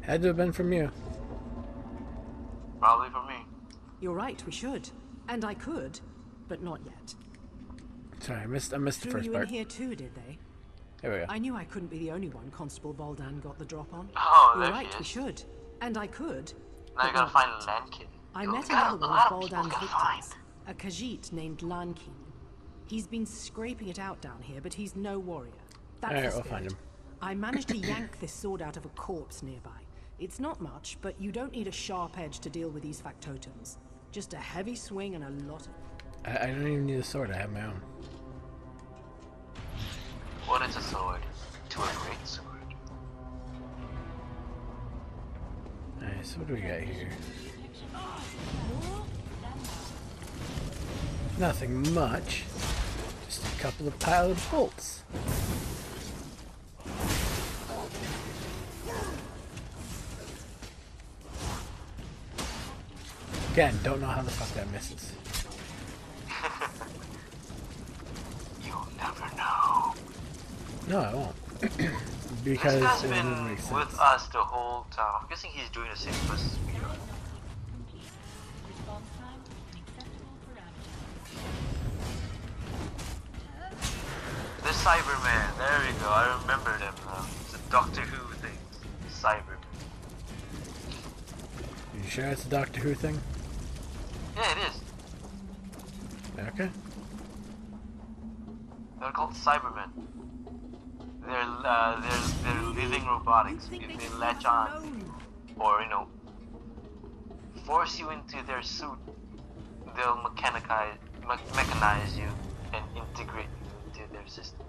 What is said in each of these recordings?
Had to have been from you. Probably from me. You're right, we should. And I could, but not yet. Sorry, I missed the Threw first you part. in here too, did they? There we go. I knew I couldn't be the only one Constable Baldan got the drop on. Oh, You're there right, she we is. should. And I could. Now you but gotta not find yet. Lankin. I You met got another a one lot of of people Baldan's to find. victims, a Khajiit named Lankin. He's been scraping it out down here, but he's no warrior. That's Alright, the we'll spirit. find him. I managed to yank this sword out of a corpse nearby. It's not much, but you don't need a sharp edge to deal with these factotums. Just a heavy swing and a lot of... I don't even need a sword, I have my own. What is a sword to a great sword? Alright, so what do we got here? Nothing much. Just a couple of pile of bolts. Again, don't know how the fuck that misses. You'll never know. No, I won't. Because This guy's it been doesn't make sense. with us the whole time. I'm guessing he's doing the same for speed. The Cyberman, there we go, I remember them now. It's a Doctor Who thing. Cyberman. You sure it's a Doctor Who thing? Yeah, it is. Okay. They're called Cybermen. They're living robotics. If they latch on, or force you into their suit, they'll mechanize you and integrate you into their system.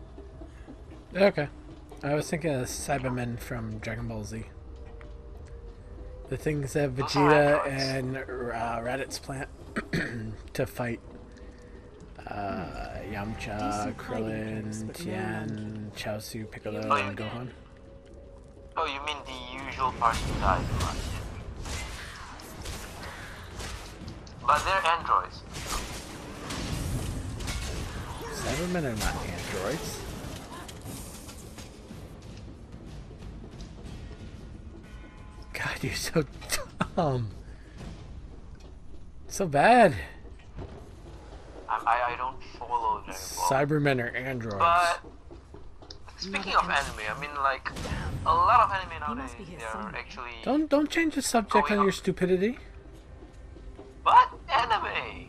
Okay. I was thinking of Cybermen from Dragon Ball Z. The things that Those are Vegeta androids. and Raditz plant to fight Yamcha, Decent fighting Krillin, tricks, but no Tien, Chaozu, Piccolo, Oh, and Gohan. Oh, you mean the usual Partisan guys, right? But they're androids. Cybermen are not androids. God, you're so dumb. So bad. I don't follow Dragon Ball. Cybermen are androids. But speaking of anime, I mean like a lot of anime nowadays must be here they are somewhere. actually Don't change the subject Going on your up. stupidity. But anime!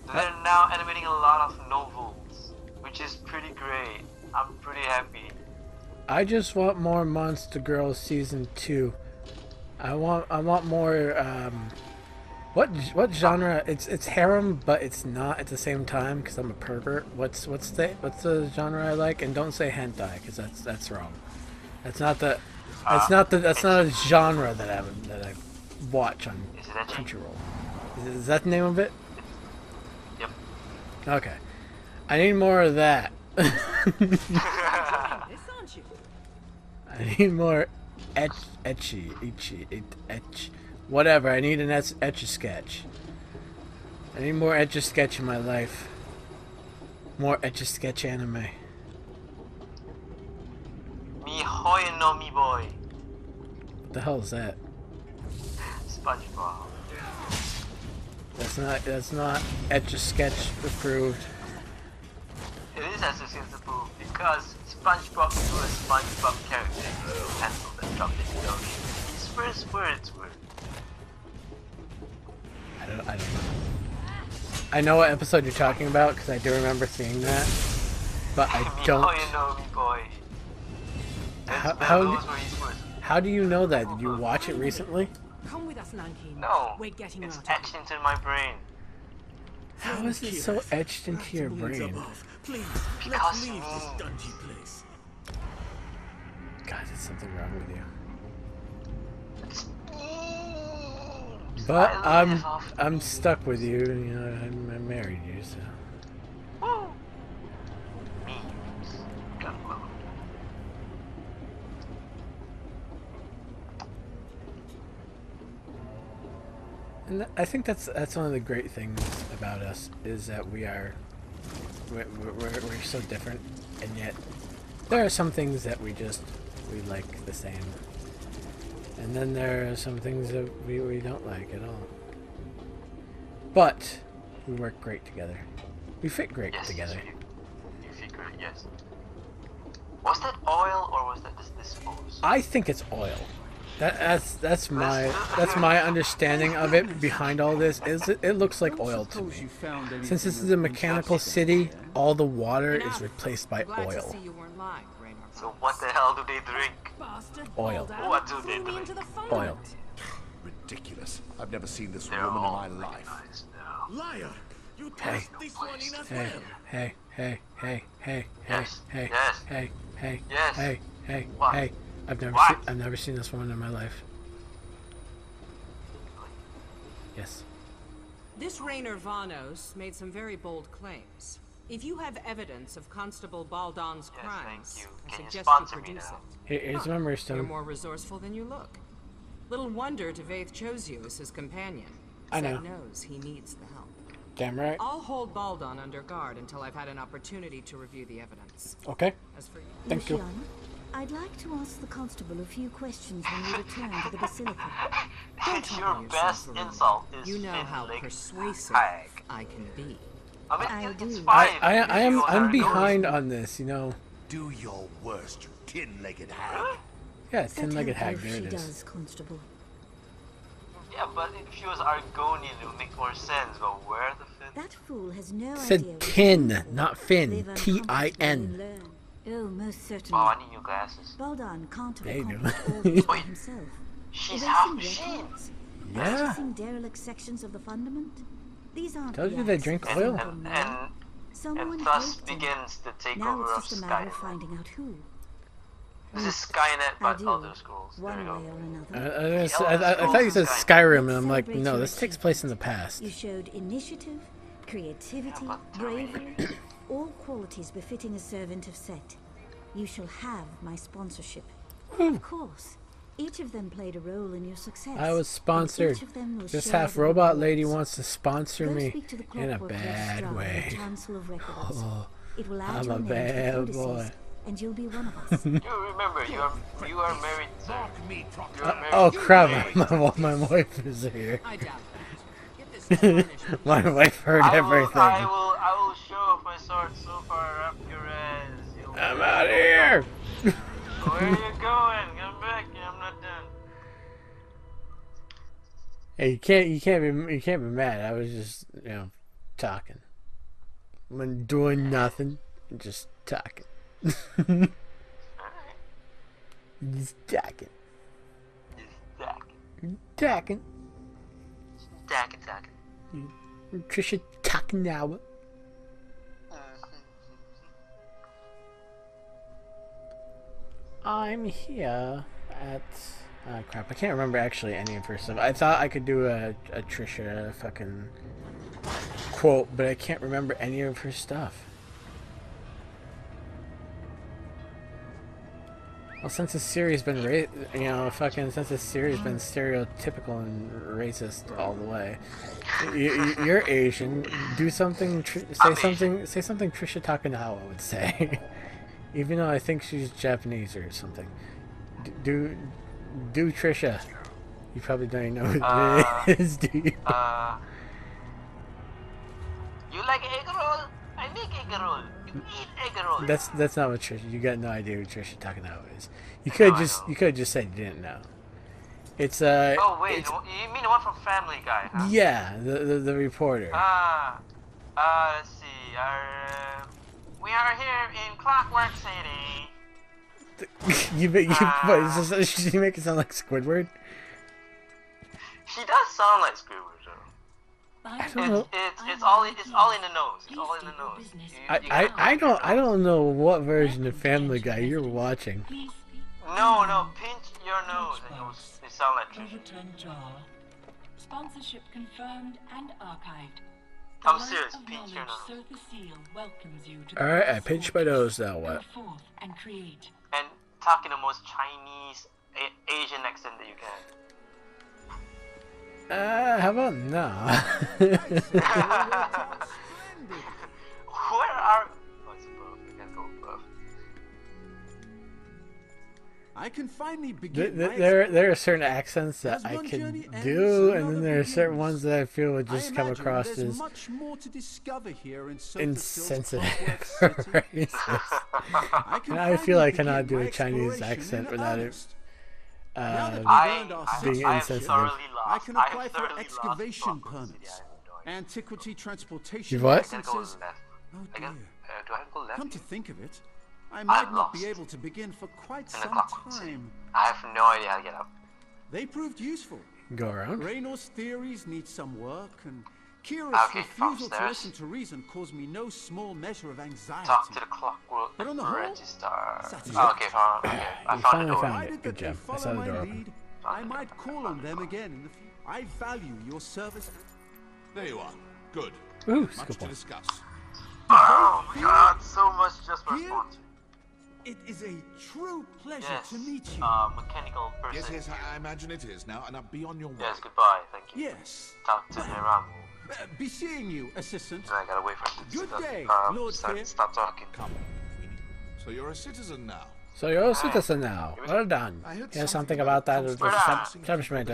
They're now animating a lot of novels, which is pretty great. I'm pretty happy. I just want more Monster Girls season 2. I want more what genre? It's harem, but it's not at the same time because I'm a pervert. What's the genre I like? And don't say hentai because that's wrong. That's not a genre that I watch on Is it edgy? Crunchyroll. Is that the name of it? Yep. Okay. I need more of that. This, aren't you? I need more etch, whatever. I need an etch-a-sketch. I need more etch-a-sketch in my life. More etch-a-sketch anime. Mi hoy no mi boy. What the hell is that? SpongeBob. That's not etch-a-sketch approved. It is associated approved because SpongeBob drew a SpongeBob character in pencil that dropped in the ocean. His first words were I don't know. I know what episode you're talking about because I do remember seeing that, but I Mi don't. hoy no mi boy. Those were his words. How do you know that? Did you watch it recently? Come with us, Lankin. No, We're getting it's out of etched into my brain. How is it so etched into your brain? Please, Because let's leave this me. dungy place. God, there's something wrong with you. But But I'm stuck with you. You know, I married you, so. Woo! Memes. Gotta love 'em. And I think that's one of the great things about us is that we're so different, and yet there are some things that we like the same. And then there are some things that we don't like at all. But we work great together. We fit great together. Yes, you fit great, yes. Was that oil or was that this spose? I think it's oil. That's my understanding of it behind all this. It looks like oil to me. Since this is a mechanical city, all the water is replaced by oil. So what the hell do they drink? Oil. What do they drink? Oil. Ridiculous. I've never seen this They're woman in all my really life. nice now. Liar! You Hey. tossed this one in as Hey, well. hey, hey, hey, hey, hey, Yes, hey, yes. hey, hey, Yes. hey, hey, What? hey. I've What? never seen this woman in my life. Yes. This Rainer Vanos made some very bold claims. If you have evidence of Constable Baldon's Yes, crimes, thank you. I Can you suggest sponsor you me produce now? it. Here's my memory You're stone. more resourceful than you look. Little wonder Devaith chose you as his companion. I know. Zed knows he needs the help. Damn right. I'll hold Baldon under guard until I've had an opportunity to review the evidence. Okay. As for you, Thank you. Lucian, I'd like to ask the constable a few questions when we return to the Basilica. Don't trouble Your yourself, best Varun. insult is You know how Finley persuasive Hag. I can be. I mean, I it's do. fine. I'm behind on this, you know. Do your worst, you tin-legged hag. Yeah, So tin-legged tell her hag. if There she it is. does, Constable. Yeah, but if she was Argonian, it would make more sense. But where the fin? That fool has no idea. Said what tin, he's not for. fin. Live T-I-N. uncomfortably and learn. Oh, most certainly. Oh, I need new glasses. Baldon can't have There you go. accomplished all this by Wait. himself. She's Erasing half machine. records, Yeah. accessing derelict sections of the fundament. These aren't Told you the they acts drink of oil. simple And, men. and, Someone and thus helped him. begins the Now takeover it's of just a matter of Skynet. finding out who. This is Skynet, but I do. Elder Scrolls. There we One way go. or I, another. I thought you said Skyrim, and I'm like, no, this takes place in the past. You showed initiative, creativity, Yeah, but bravery, all qualities befitting a servant of Set. You shall have my sponsorship. Of course, each of them played a role in your success. I was and sponsored. each of them will This share half the robot rewards. lady wants to sponsor Go me speak to the in a Clockwork bad registrar in the way. Chancel of Records. Oh, It will add I'm your a name to the bad codices, boy. and you'll be one of us. You remember, you are married, sir. You are married. Oh to crap! Ray. My wife is here. I doubt that. Get this tarnished. My wife heard everything. I will show off my sword so far up your ass. I'm out of here. Where are you going? Come back. I'm not done. Hey, you can't be mad. I was just talking. I'm doing nothing, just talking. Alright. Just talking. Just Talking. talking. Trisha talking now. I'm here at. Oh crap! I can't remember actually any of her stuff. I thought I could do a Trisha fucking quote, but I can't remember any of her stuff. Well, since this series been since this series been stereotypical and racist all the way, you're Asian. Do something. Say something Trisha Takanawa would say. Even though I think she's Japanese or something. Do Trisha. You probably don't even know who it is, do you? You like egg roll? I make egg roll. You eat egg roll. That's not what Trisha. You got no idea who Trisha Takanawa is. You could just said you didn't know. It's Oh wait, you mean the one from Family Guy, huh? yeah, the reporter. Let's see. We are here in Clockwork City. She make it sound like Squidward. She does sound like Squidward, though. I don't know. It's all in the nose. It's all in the nose. I don't know what version of Family Guy you're watching. No, pinch your nose and it sound like Trisha. Overturned jar. Sponsorship confirmed and archived. I'm The serious, Light of pinch your Knowledge nose. Sofa Seal welcomes you to the Alright, I Palace pinched my Fortress. nose, now Go what? forth and create. And talk in the most Chinese Asian accent that you can. How about no? Where are? Oh, it's above. We can't go above. I can finally begin. There are certain accents that As I one can journey ends, do, and then another there are certain begins. ones that I feel would I just come imagine across there's as much more to discover here in insensitive Clockwork or City. racist. can And I feel finally I cannot do begin a my Chinese exploration accent in without it earnest. Now that we've I, earned our being I have insensitive. thoroughly lost. I can I apply have for thoroughly excavation lost Clockwork City. permits, I have no idea. antiquity transportation You what? I gotta go licenses. left. Oh I dear. gotta, do I have to go left? Come to think of it, I might not be lost. able to begin for quite In the some Clockwork City. time. I have no idea how to get up. They proved useful. Go around. Raynor's theories need some work, and Kira's Okay, refusal to upstairs. listen to reason caused me no small measure of anxiety. Talk to the Clockwork But on the whole, Register. satisfied. Oh, okay, fine. Okay. I You found the finally door. found Provided it. that Good they job. I follow saw the my door open. lead, I might call on them again in the future. I value your service. There you are. Good. Ooh, Much scoop to on. discuss. Oh my god, so much just for Here? sponsor. It is a true pleasure Yes, to meet you. mechanical person. Yes, I imagine it is. Now be on your way. Yes, goodbye, thank you. Yes. Talk to Niram. Be seeing you, assistant. I gotta wait for him to Good day, Lord Fear. stop talking. Come. So you're a citizen now. So you're a citizen now. Well done. I heard Here's something something about that about establishment,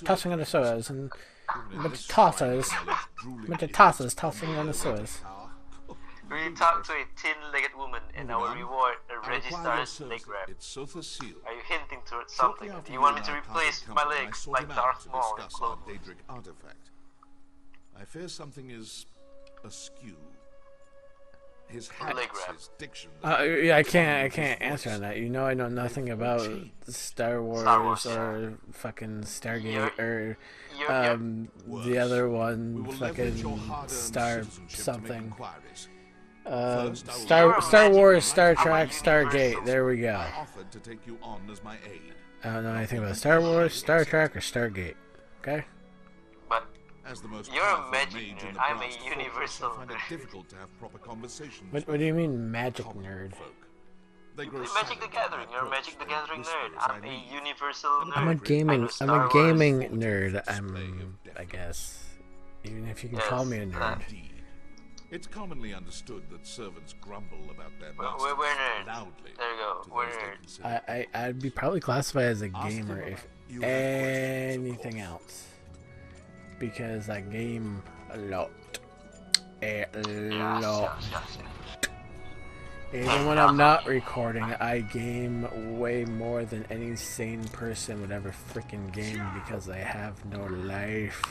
tossing on the sewers, and with tossers, tossing on the sewers. We talk to a tin-legged woman and I will reward a registrar's leg wrap. It's Sofa Seal. Are you hinting towards something? Do you want me to replace my legs like Darth Maul in Clone Wars? Daedric artifact. I fear something is askew. His Leg habits, wrap. his diction. Yeah, I can't answer on that. You know, I know nothing about Star Wars or fucking Stargate or the other We one, will leverage your fucking hard-earned Star citizenship to make something. inquiries. First, I will- Star Wars, Star Trek, Stargate. There we go. I offered to take you on as my aide. I don't know anything about Star Wars, Star Trek, or Stargate. Okay. But As the most You're a powerful magic mage in nerd. the I'm a Blast Fortress, universal I find it nerd. difficult to have proper conversations What with do you mean, magic common nerd? folk. They you grow play Magic the silent Gathering. when I You're a approach Magic the them, Gathering whisper nerd. as I I'm a leave. universal nerd. I'm a I gaming. know I'm Star a Wars. gaming Fortress nerd. display I'm, of I death. guess, even if you can Yes, call me a nerd. Indeed. It's commonly understood that servants grumble about their We're masters nerds. loudly. There you go. to We're those they nerds. consider I'd be probably classified as a Ask gamer them if about you have questions, of anything course. else, because I game a lot, Yes, lot. yes. Even when I'm not recording, I game way more than any sane person would ever freaking game because I have no life.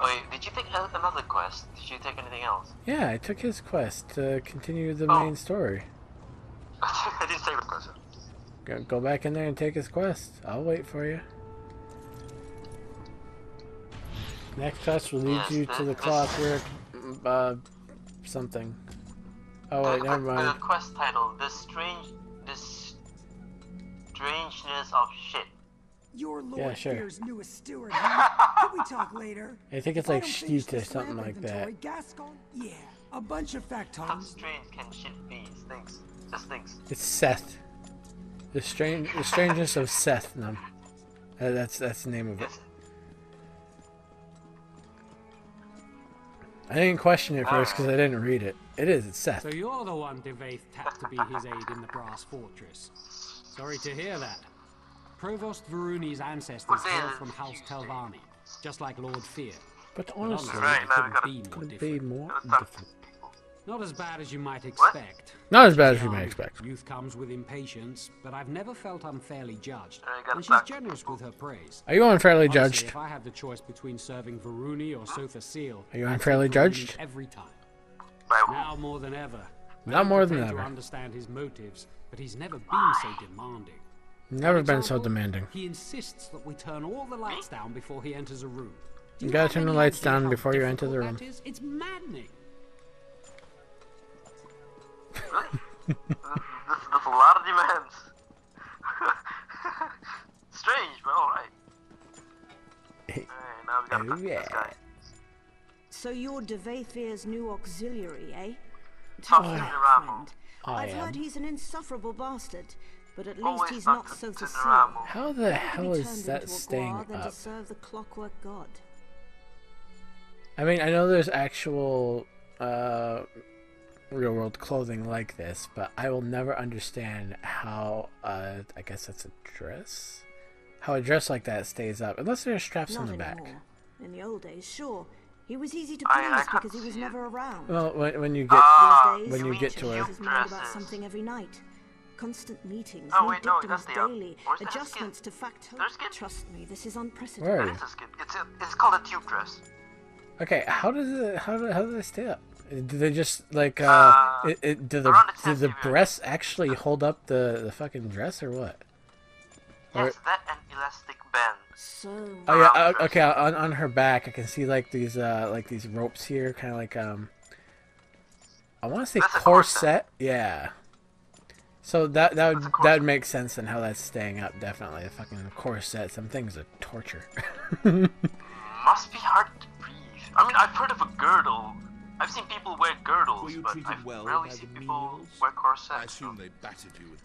Wait, did you take another quest? Did you take anything else? Yeah, I took his quest to continue the Oh. main story. I didn't take the quest. Go back in there and take his quest. I'll wait for you. Next quest will lead Yes, you to the this- Clockwork, something. Oh wait, never The mind. quest title: the strangeness of shit. You're Lord Yeah, sure. Fear's newest steward, huh? Can we talk later? I think it's If I like don't finish Sheet or this something lamp like inventory, that. Gascon? Yeah, a bunch of How factums. strange can shit be? Stinks. Just stinks. It's Seth. The strangeness of Seth. No, that's the name of it. Yes. I didn't question it first because I didn't read it. It is. It's Seth. So you're the one Devaith tapped to be his aide in the Brass Fortress. Sorry to hear that. Provost Varuni's ancestors What day hail is it? from House Telvanni, just like Lord Fear. But But honestly, honestly, Right, it now we couldn't gotta- be more could be different. more Let's talk. different. Not as bad as you might expect. Not as bad as you might expect. Youth comes with impatience, but I've never felt unfairly judged. I gotta And she's talk. generous with her praise. Are you unfairly Honestly, judged? if I had the choice between serving Varuni or Sofa Seal, Are you I'd unfairly take Varuni judged? every time. By who? Now more than ever. I Not don't more than pretend ever. to understand his motives, but he's never been so demanding. Never For been so example, demanding. He insists that we turn all the lights down before he enters a room. Do You gotta have turn the any lights idea down how before you enter the difficult room. that is? It's maddening. That's a lot of demands. Strange, but alright. Alright, now we gotta talk to this guy. So you're Devathir's new auxiliary, eh? Talk to Tough Niramu. friend. I I've heard am. he's an insufferable bastard, but at least Always he's talk not to so facile. Niramu. How the Better to hell be is turned that into a staying guar than to up? serve the Clockwork God. I mean, I know there's actual real world clothing like this, but I will never understand how, I guess that's a dress? How a dress like that stays up, unless there are straps on the back. Anymore. In the old days, sure. He was easy to I please can't because he was see it. never around. Well, when you get These days, when you he get to changes her. his mind about Dresses. something every night. Constant meetings, Oh, new wait, no, dictums that's the, daily, where's the adjustments skin? to facto. There's skin? Trust me, this is Where unprecedented. are you? It's a skin. It's called a tube dress. Okay, how do they stay up? Do they just like do around the the chest, breasts actually hold up the fucking dress or what? Yes, that and elastic band. So, Oh yeah, okay. On her back, I can see like these ropes here, kind of like I want to say That's a corset. corset. Yeah. So that a would corset. make sense in how that's staying up. Definitely, a fucking corset. Some things are torture. Must be hard to breathe. I mean, I've heard of a girdle. I've seen people wear girdles, Were you but treated I've well rarely by seen the people menials? wear I corsets. assume they battered you with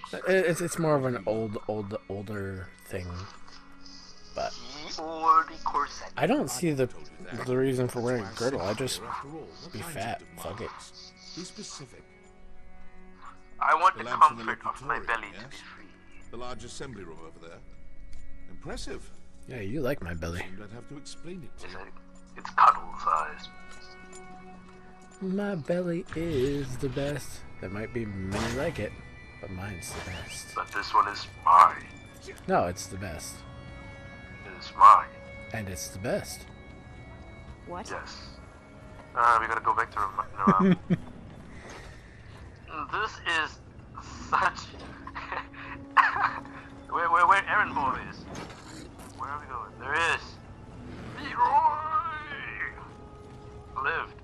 complaints. It's more of an older thing, but Or the corset. I don't see the Told you that. reason for That's wearing why a I girdle. sent I you just here after all. What be kinds of fat. Fuck it. demands? Be specific. I want The the lamp from the comfort of my locutorium, belly to yes? be free. The large assembly room over there. Impressive. Yeah, you like my belly. Seemed I'd have to explain it to you. It's cuddle size. My belly is the best. There might be many like it, but mine's the best. But this one is mine. No, it's the best. It is mine. And it's the best. what? Yes. We gotta go back to the This is such. where Aaron Ball is? Where are we going? There is. Leroy lived.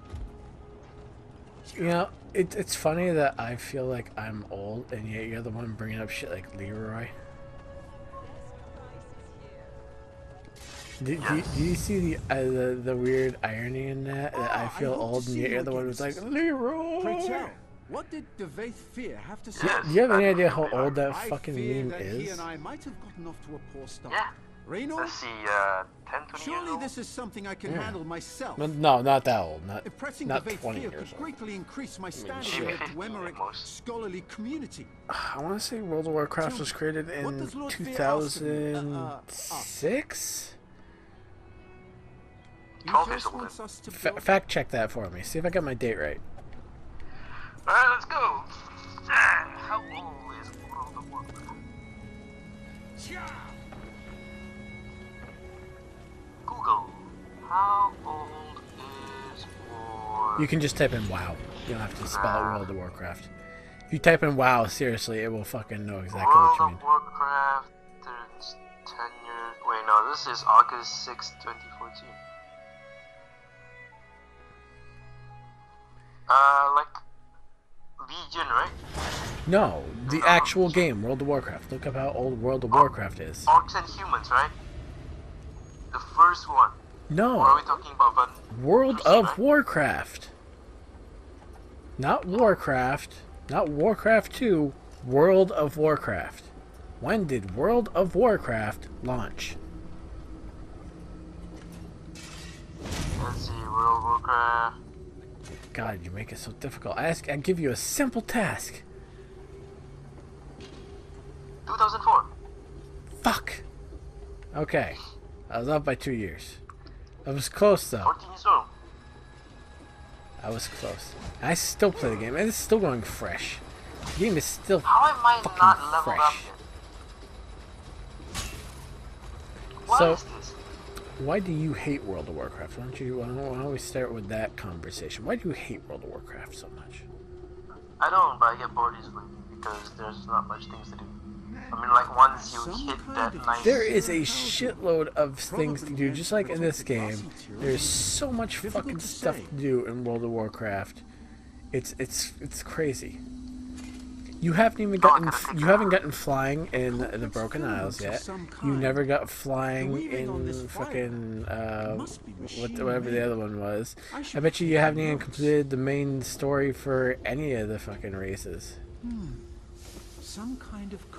You know, it's funny that I feel like I'm old, and yet you're the one bringing up shit like Leroy. Do you see the weird irony in that? That I feel hope to old, and see yet you you're the one again, who's like, sister. Leroy! Pray tell, what did Devaith Fear have to say? Yes. Do you have any idea how old that I fucking fear meme that he is? and I might have gotten off to a poor start. Yeah. Reynor, Let's see, 10, 20 years surely old? this is something I can handle myself. No, not that old. Impressing Not Devaith 20 Fear years could old. greatly increase my standing maybe in the 15 at Dwemeric's most. scholarly community. I want to say World of Warcraft was created What in does Lord Fear ask of me? 2006? He 12 years just old. wants us to build Fact check that for me. See if I got my date right. Alright, let's go. How old is World of Warcraft? Google. How old is War? You can just type in WoW. You don't have to spell out World of Warcraft. If you type in WoW, seriously, it will fucking know exactly what you World mean. of Warcraft turns 10 years. Wait, no, this is August 6, 2014. Like Legion, right? No, the actual game, World of Warcraft. Look up how old World of Warcraft is. Orcs and Humans, right? The first one. Or are No, we talking about World Crusade, of right? Warcraft. Not Warcraft. Not Warcraft 2. World of Warcraft. When did World of Warcraft launch? Let's see, World of Warcraft. God, you make it so difficult. I give you a simple task. 2004. Fuck. Okay. I was up by 2 years. I was close though. 14 years old. I was close. I still play the game, and it's still going fresh. The game is still How am I fucking not leveled up fresh. yet? What So- is this? Why do you hate World of Warcraft? Why don't we start with that conversation? Why do you hate World of Warcraft so much? I don't, but I get bored easily because there's not much things to do. I mean, like once you hit that nice. There is a shitload of things to do, just like in this game. There's so much fucking stuff to do in World of Warcraft. It's crazy. You haven't even gotten flying in the Broken Isles yet. You never got flying in fucking whatever the other one was. I bet you haven't even completed the main story for any of the fucking races. some kind of